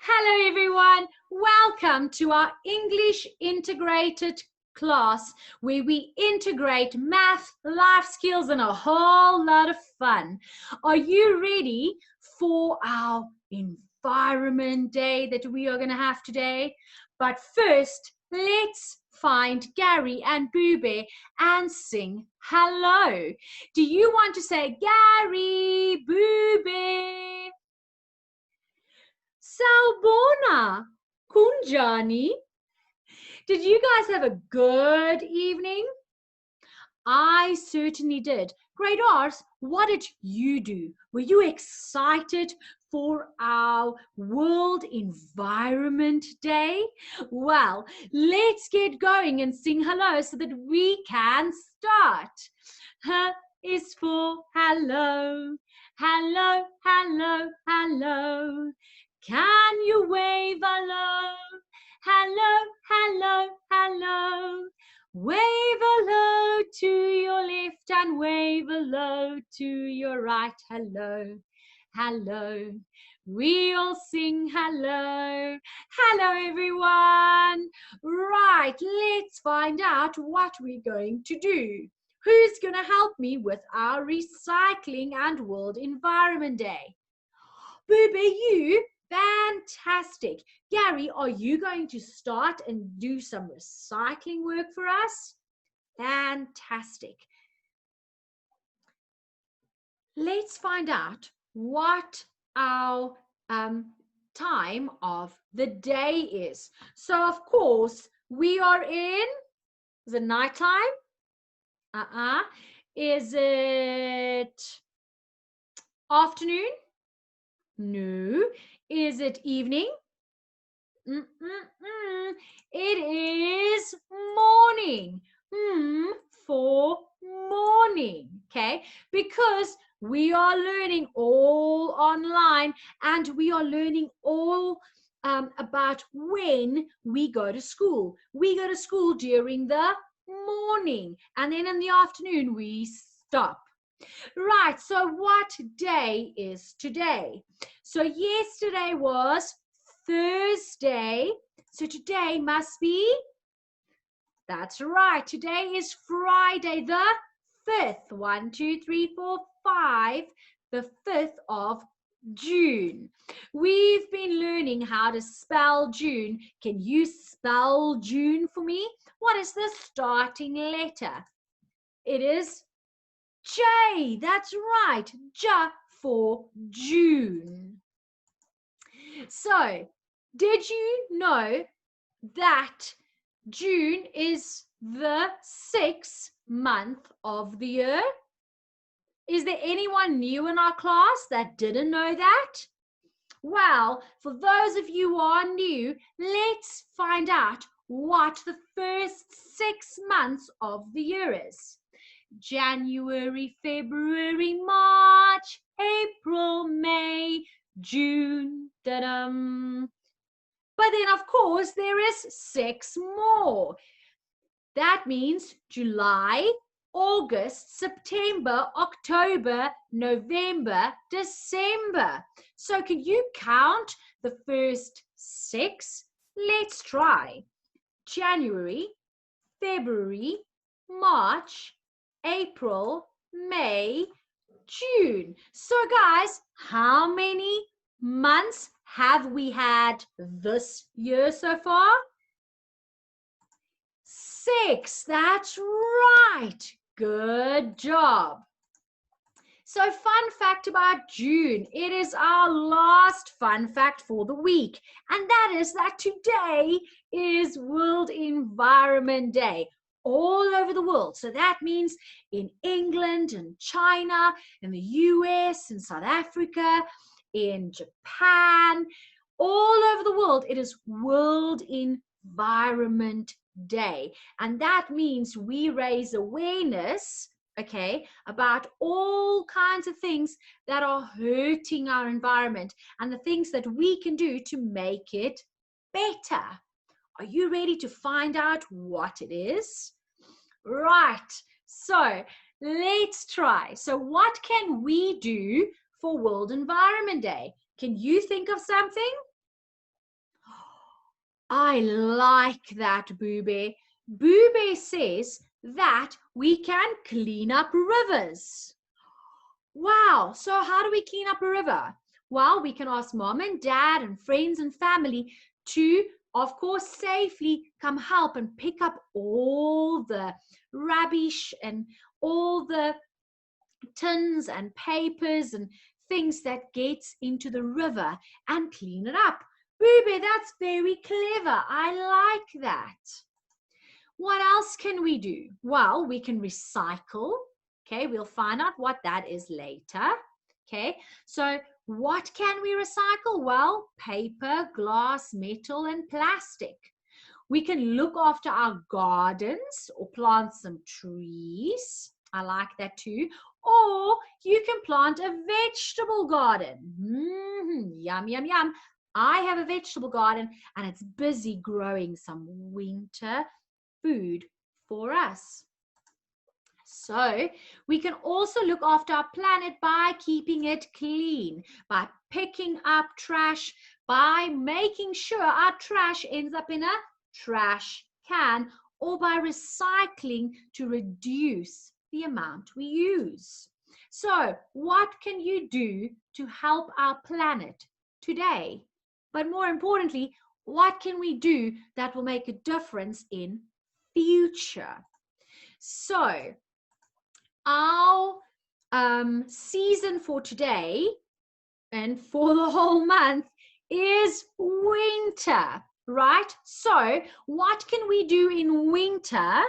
Hello everyone, welcome to our English integrated class where we integrate math, life skills and a whole lot of fun. Are you ready for our environment day that we are going to have today? But first, let's find Gary and Boo Bear and sing hello. Do you want to say Gary, Boo Bear? Salbona, Kunjani. Did you guys have a good evening? I certainly did. Great Ars, what did you do? Were you excited for our World Environment Day? Well, let's get going and sing hello so that we can start. H is for hello. Hello, hello, hello. Can you wave hello? Hello, hello, hello. Wave hello to your left and wave hello to your right. Hello, hello. We all sing hello. Hello, everyone. Right, let's find out what we're going to do. Who's going to help me with our Recycling and World Environment Day? Booba, you? Fantastic. Gary, are you going to start and do some recycling work for us? Fantastic. Let's find out what our time of the day is. So, of course, we are in, is it nighttime? Is it afternoon? No. Is it evening? It is morning. For morning. Okay, because we are learning all online and we are learning all about when we go to school. We go to school during the morning and then in the afternoon we stop. Right, so what day is today? So yesterday was Thursday. So today must be, that's right, today is Friday the 5th. 1, 2, 3, 4, 5, the 5th of June. We've been learning how to spell June. Can you spell June for me? What is the starting letter? It is J. That's right. J for June. So, did you know that June is the 6th month of the year? Is there anyone new in our class that didn't know that? Well, for those of you who are new, let's find out what the first 6 months of the year is. January, February, March, April, May, June. Da-dum. But then, of course, there is 6 more. That means July, August, September, October, November, December. So can you count the first 6? Let's try. January, February, March, April, May, June. So guys, how many months have we had this year so far? 6. That's right. Good job. So fun fact about June. It is our last fun fact for the week. And that is that today is World Environment Day all over the world. So that means in England and China, in the US, in South Africa, in Japan, all over the world, it is World Environment Day. And that means we raise awareness, okay, about all kinds of things that are hurting our environment and the things that we can do to make it better. Are you ready to find out what it is? Right, so let's try. So what can we do for World Environment Day? Can you think of something? I like that, Bube. Bube says that we can clean up rivers. Wow, so how do we clean up a river? Well, we can ask mom and dad and friends and family to, of course, safely come help and pick up all the rubbish and all the tins and papers and things that gets into the river and clean it up. Booby, that's very clever. I like that. What else can we do? Well, we can recycle. Okay, we'll find out what that is later. Okay, so what can we recycle? Well, paper, glass, metal, and plastic. We can look after our gardens or plant some trees. I like that too. Or you can plant a vegetable garden. Yum, yum, yum. I have a vegetable garden and it's busy growing some winter food for us. So we can also look after our planet by keeping it clean, by picking up trash, by making sure our trash ends up in a trash can, or by recycling to reduce the amount we use. So what can you do to help our planet today? But more importantly, what can we do that will make a difference in future? So our season for today and for the whole month is winter, right? So what can we do in winter,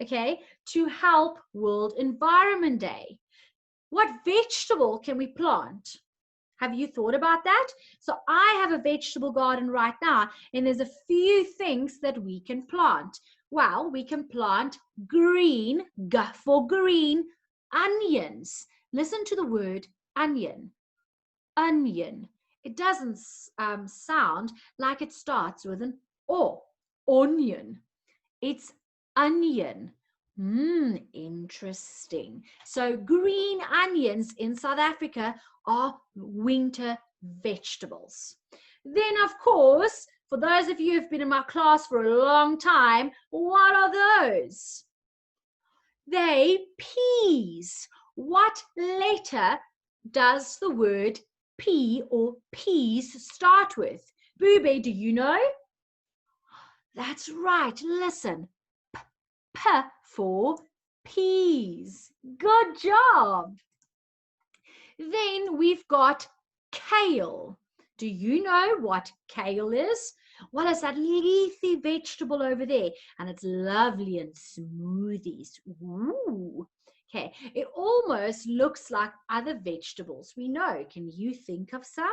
okay, to help World Environment Day? What vegetable can we plant? Have you thought about that? So I have a vegetable garden right now, and there's a few things that we can plant. Well, we can plant green, G for green, onions. Listen to the word onion. Onion. It doesn't sound like it starts with an O. Onion. It's onion. Interesting. So green onions in South Africa are winter vegetables. Then, of course, for those of you who've been in my class for a long time, what are those? They peas. What letter does the word pea or peas start with? Bube, do you know? That's right. Listen. P for peas. Good job. Then we've got kale. Do you know what kale is? Well, it's that leafy vegetable over there, and it's lovely in smoothies. Ooh. Okay, it almost looks like other vegetables we know. Can you think of some?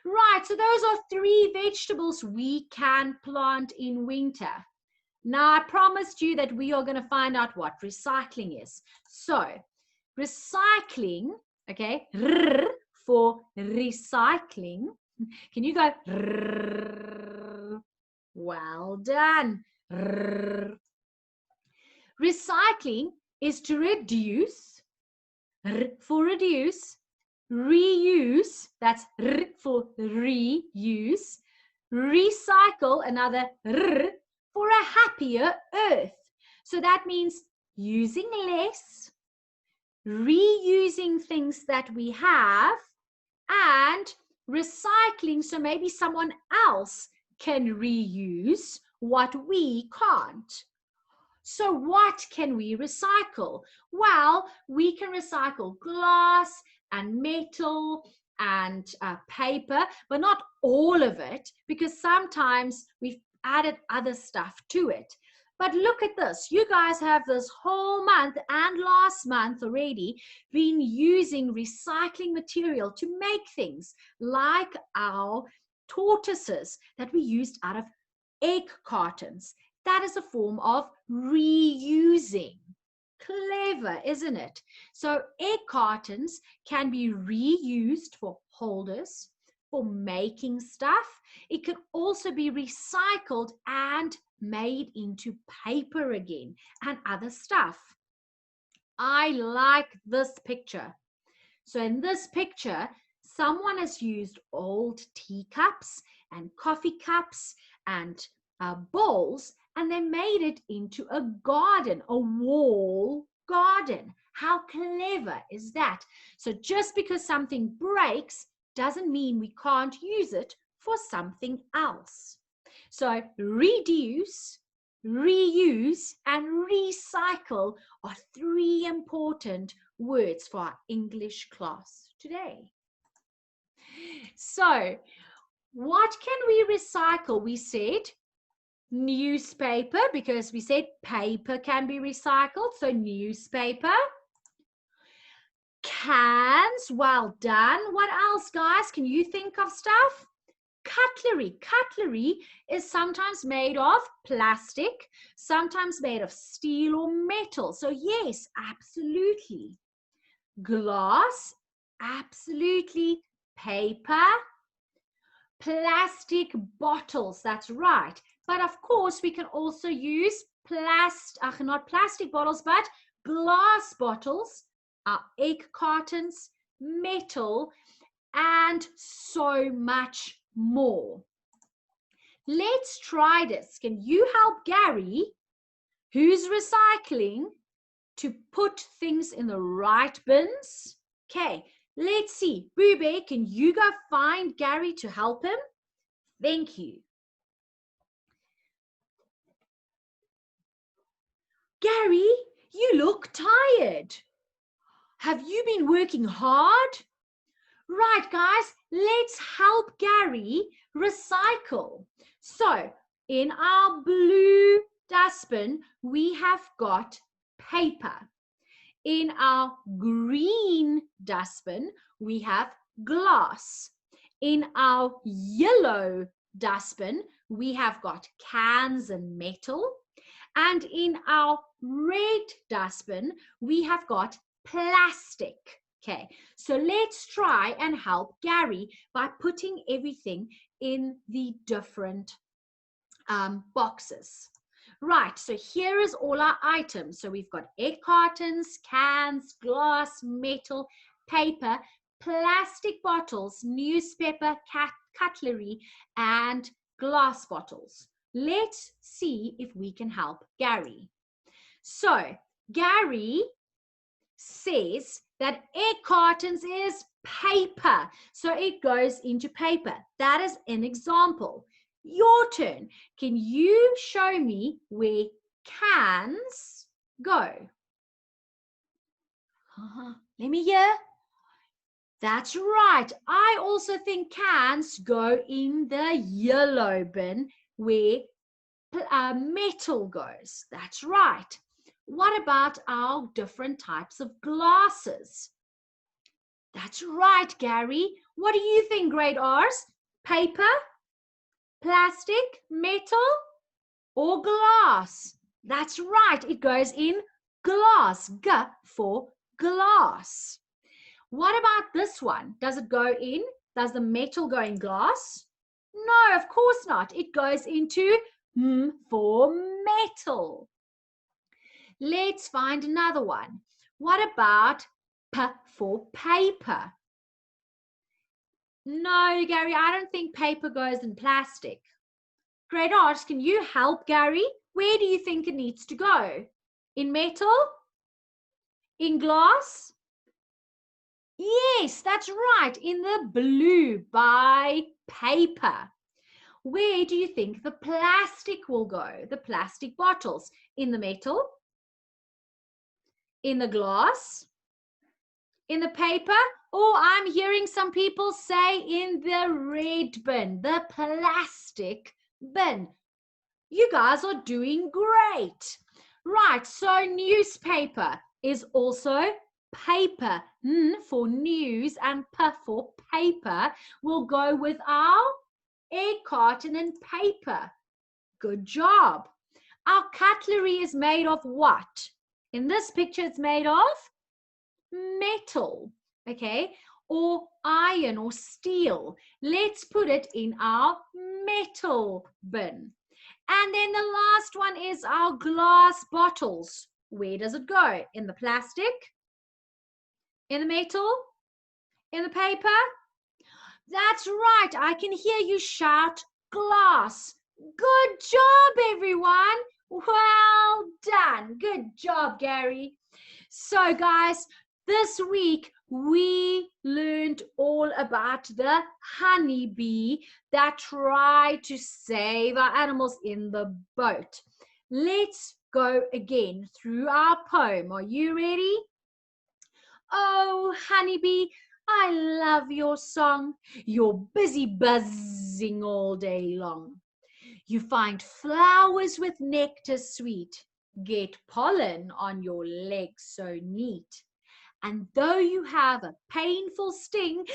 Right, so those are 3 vegetables we can plant in winter. Now, I promised you that we are going to find out what recycling is. So, recycling, okay, R for recycling. Can you go? R? Well done. R. Recycling is to reduce, R for reduce, reuse, that's R for reuse, recycle, another R for a happier earth. So that means using less, reusing things that we have, and recycling so maybe someone else can reuse what we can't. So what can we recycle? Well, we can recycle glass and metal and paper, but not all of it, because sometimes we've added other stuff to it. But look at this. You guys have this whole month and last month already been using recycling material to make things like our tortoises that we used out of egg cartons. That is a form of reusing. Clever, isn't it? So egg cartons can be reused for holders, for making stuff. It can also be recycled and made into paper again and other stuff. I like this picture. So in this picture, someone has used old teacups and coffee cups and bowls, and they made it into a garden, a wall garden. How clever is that? So just because something breaks doesn't mean we can't use it for something else. So reduce, reuse, and recycle are 3 important words for our English class today. So what can we recycle? We said newspaper, because we said paper can be recycled. So newspaper. Cans, well done. What else, guys? Can you think of stuff? Cutlery. Cutlery is sometimes made of plastic, sometimes made of steel or metal. So yes, absolutely. Glass, absolutely. Paper. Plastic bottles, that's right. But of course, we can also use not plastic bottles, but glass bottles, egg cartons, metal, and so much more. Let's try this. Can you help Gary, who's recycling, to put things in the right bins? Okay, let's see. Bube, can you go find Gary to help him? Thank you. Gary, you look tired. Have you been working hard? Right, guys, let's help Gary recycle. So, in our blue dustbin, we have got paper. In our green dustbin, we have glass. In our yellow dustbin, we have got cans and metal. And in our red dustbin, we have got plastic. Okay, so let's try and help Gary by putting everything in the different boxes. Right, so here is all our items. So we've got egg cartons, cans, glass, metal, paper, plastic bottles, newspaper, cutlery, and glass bottles. Let's see if we can help Gary. So Gary says that egg cartons is paper. So it goes into paper. That is an example. Your turn. Can you show me where cans go? Let me hear. That's right. I also think cans go in the yellow bin where metal goes. That's right. What about our different types of glasses? That's right, Gary. What do you think, grade R's? Paper, plastic, metal, or glass? That's right. It goes in glass. G for glass. What about this one? Does it go in? Does the metal go in glass? No, of course not. It goes into M for metal. Let's find another one. What about P for paper? No, Gary, I don't think paper goes in plastic. Great Arts, can you help Gary? Where do you think it needs to go? In metal? In glass? Yes, that's right, in the blue by paper. Where do you think the plastic will go? The plastic bottles? In the metal? In the glass? In the paper? Oh, I'm hearing some people say in the red bin, the plastic bin. You guys are doing great. Right, so newspaper is also paper. N for news and P for paper will go with our egg carton and paper. Good job. Our cutlery is made of what? In this picture, it's made of metal, okay, or iron or steel. Let's put it in our metal bin. And then the last one is our glass bottles. Where does it go? In the plastic? In the metal? In the paper? That's right. I can hear you shout glass. Good job, everyone. Well done. Good job, Gary. So, guys, this week we learned all about the honeybee that tried to save our animals in the boat. Let's go again through our poem. Are you ready? Oh, honeybee, I love your song. You're busy buzzing all day long. You find flowers with nectar sweet, get pollen on your legs so neat. And though you have a painful sting,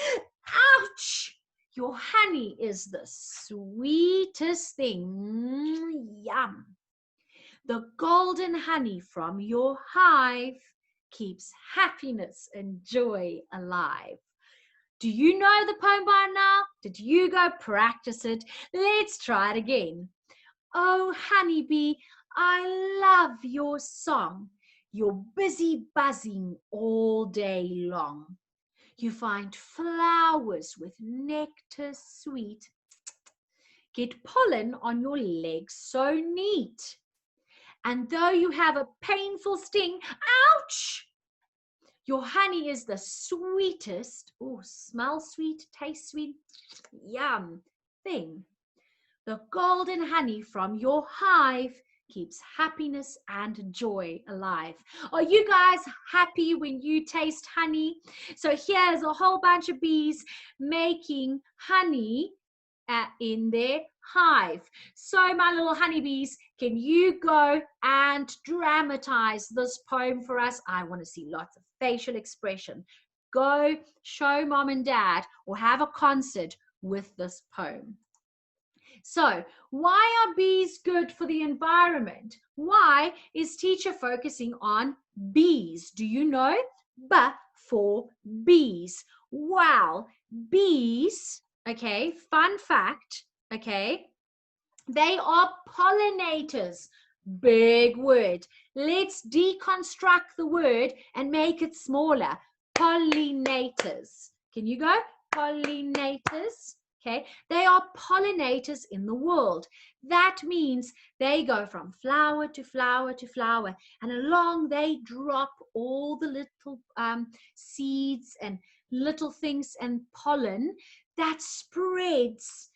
ouch! Your honey is the sweetest thing. Yum! The golden honey from your hive keeps happiness and joy alive. Do you know the poem by now? Did you go practice it? Let's try it again. Oh, honeybee, I love your song. You're busy buzzing all day long. You find flowers with nectar sweet. Get pollen on your legs so neat. And though you have a painful sting, ouch! Your honey is the sweetest, oh, smell sweet, taste sweet, yum, thing. The golden honey from your hive keeps happiness and joy alive. Are you guys happy when you taste honey? So here's a whole bunch of bees making honey in their hive. So my little honeybees, can you go and dramatize this poem for us? I want to see lots of facial expression. Go show mom and dad or have a concert with this poem. So why are bees good for the environment? Why is teacher focusing on bees? Do you know? B for bees. Wow, bees, okay, fun fact, okay, they are pollinators. Big word. Let's deconstruct the word and make it smaller. Pollinators. Can you go? Pollinators. Okay, they are pollinators in the world. That means they go from flower to flower to flower, and along they drop all the little seeds and little things and pollen that spreads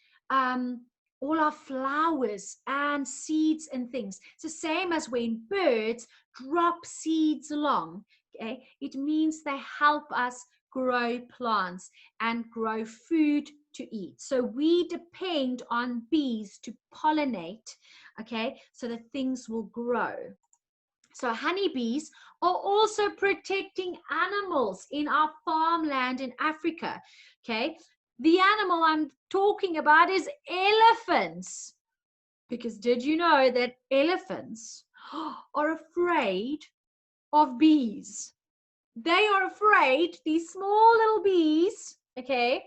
all our flowers and seeds and things. It's the same as when birds drop seeds along. Okay, it means they help us grow plants and grow food to eat. So we depend on bees to pollinate, okay, so that things will grow. So honeybees are also protecting animals in our farmland in Africa, okay. The animal I'm talking about is elephants. Because did you know that elephants are afraid of bees? They are afraid, these small little bees, okay,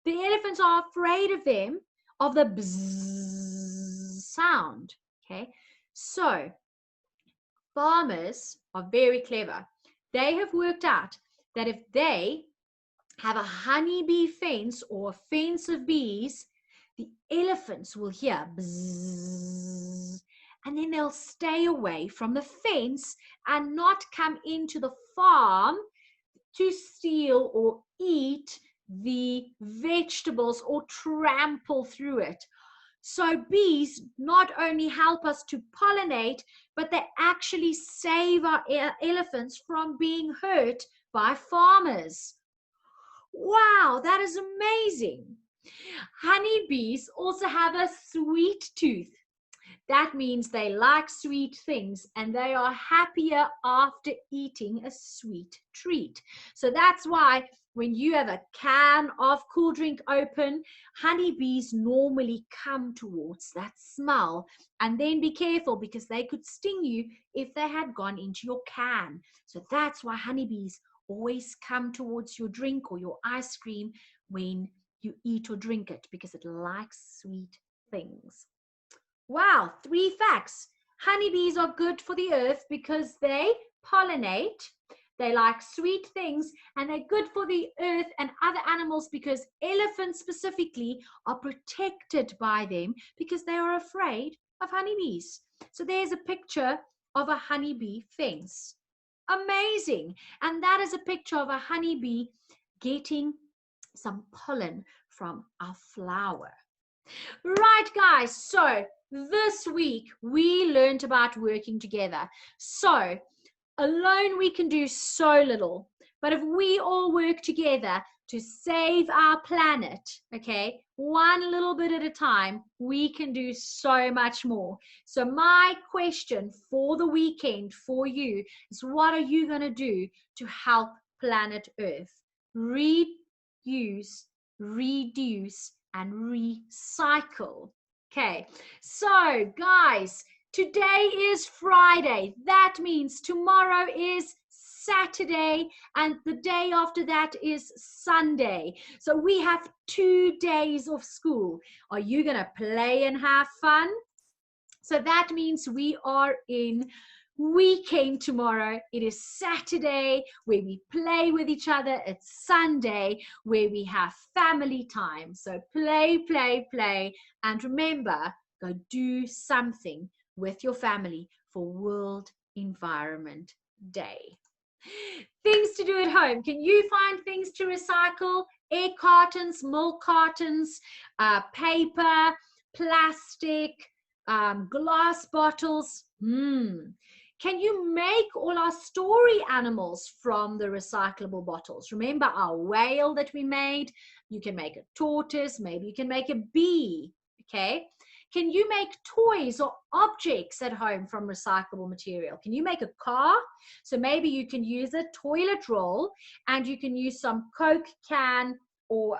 the elephants are afraid of them, of the bzzz sound, okay. So farmers are very clever. They have worked out that if they have a honeybee fence or a fence of bees, the elephants will hear bzzz, and then they'll stay away from the fence and not come into the farm to steal or eat the vegetables or trample through it. So bees not only help us to pollinate, but they actually save our elephants from being hurt by farmers. Wow, that is amazing. Honeybees also have a sweet tooth. That means they like sweet things and they are happier after eating a sweet treat. So that's why when you have a can of cool drink open, honeybees normally come towards that smell. And then be careful because they could sting you if they had gone into your can. So that's why honeybees always come towards your drink or your ice cream when you eat or drink it because it likes sweet things. Wow, 3 facts. Honeybees are good for the earth because they pollinate, They like sweet things, and they're good for the earth and other animals because elephants specifically are protected by them because they are afraid of honeybees. So there's a picture of a honeybee fence. Amazing. And that is a picture of a honeybee getting some pollen from a flower. Right, guys, so this week we learned about working together. So alone we can do so little, but if we all work together to save our planet, okay, one little bit at a time, we can do so much more. So my question for the weekend for you is, what are you going to do to help planet Earth? Reuse, reduce, and recycle. Okay, so guys, today is Friday. That means tomorrow is Saturday, and the day after that is Sunday. So we have 2 days of school. Are you going to play and have fun? So that means we are in weekend tomorrow. It is Saturday where we play with each other. It's Sunday where we have family time. So play, play, play. And remember, go do something with your family for World Environment Day. Things to do at home. Can you find things to recycle? Egg cartons, milk cartons, paper, plastic, glass bottles. Can you make all our story animals from the recyclable bottles? Remember our whale that we made? You can make a tortoise, maybe you can make a bee, okay? Can you make toys or objects at home from recyclable material? Can you make a car? So maybe you can use a toilet roll, and you can use some Coke can or,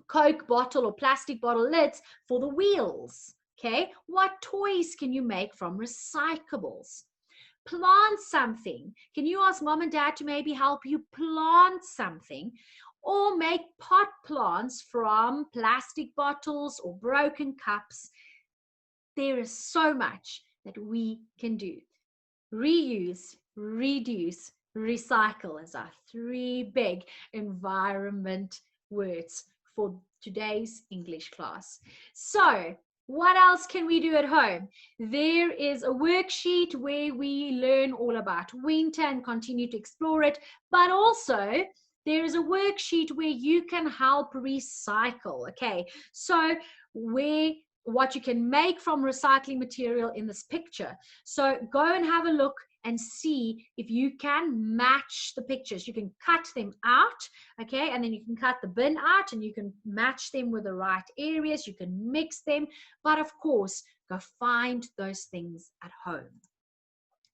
Coke bottle or plastic bottle lids for the wheels. Okay, what toys can you make from recyclables? Plant something. Can you ask mom and dad to maybe help you plant something? Or make pot plants from plastic bottles or broken cups. There is so much that we can do. Reuse, reduce, recycle is our 3 big environment words for today's English class. So, what else can we do at home? There is a worksheet where we learn all about winter and continue to explore it, but also there is a worksheet where you can help recycle. Okay, so what you can make from recycling material in this picture. So go and have a look and see if you can match the pictures. You can cut them out, okay, and then you can cut the bin out and you can match them with the right areas. You can mix them, but of course, go find those things at home.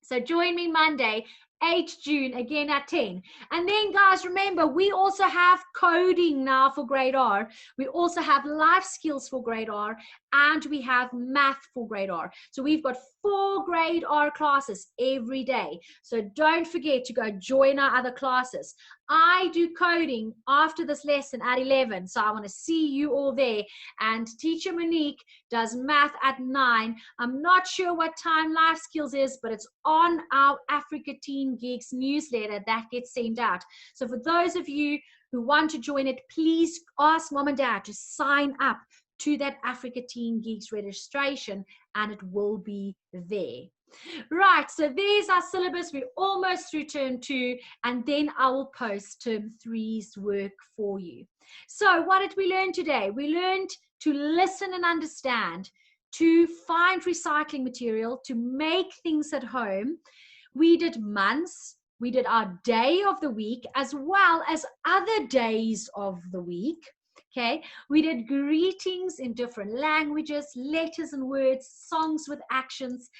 So join me Monday, 8th June, again at 10. And then, guys, remember, we also have coding now for grade R. We also have life skills for grade R, and we have math for grade R. So we've got 4 grade R classes every day. So don't forget to go join our other classes. I do coding after this lesson at 11. So I want to see you all there. And teacher Monique does math at 9. I'm not sure what time life skills is, but it's on our Africa Teen Geeks newsletter that gets sent out. So for those of you who want to join it, please ask mom and dad to sign up to that Africa Teen Geeks registration, and it will be there. Right, so there's our syllabus. We're almost through term 2, and then I will post term 3's work for you. So what did we learn today? We learned to listen and understand, to find recycling material, to make things at home. We did months, we did our day of the week, as well as other days of the week. Okay, we did greetings in different languages, letters and words, songs with actions.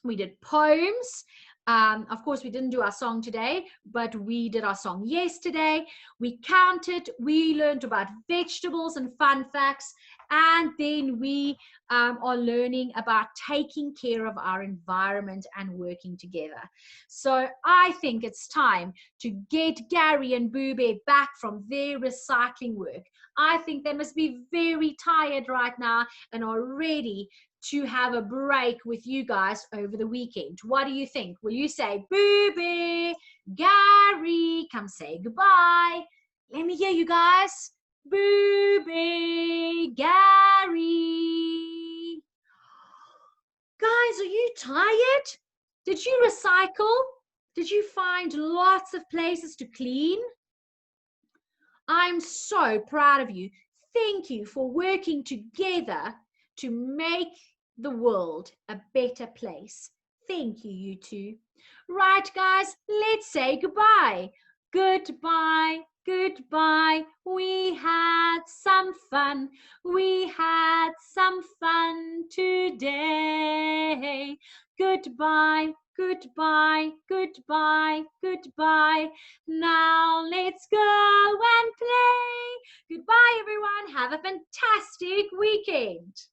We did poems. Of course, we didn't do our song today, but we did our song yesterday. We counted, we learned about vegetables and fun facts, And then we are learning about taking care of our environment and working together. So I think it's time to get Gary and Boo Bear back from their recycling work. I think they must be very tired right now and are ready to have a break with you guys over the weekend. What do you think? Will you say, Boo Bear, Gary, come say goodbye? Let me hear you guys. Boo Bear, Gary. Guys, are you tired? Did you recycle? Did you find lots of places to clean? I'm so proud of you. Thank you for working together to make the world a better place. Thank you, you two. Right, guys, let's say goodbye. Goodbye, goodbye. We had some fun. We had some fun today. Goodbye, goodbye, goodbye, goodbye. Now let's go and play. Goodbye, everyone. Have a fantastic weekend.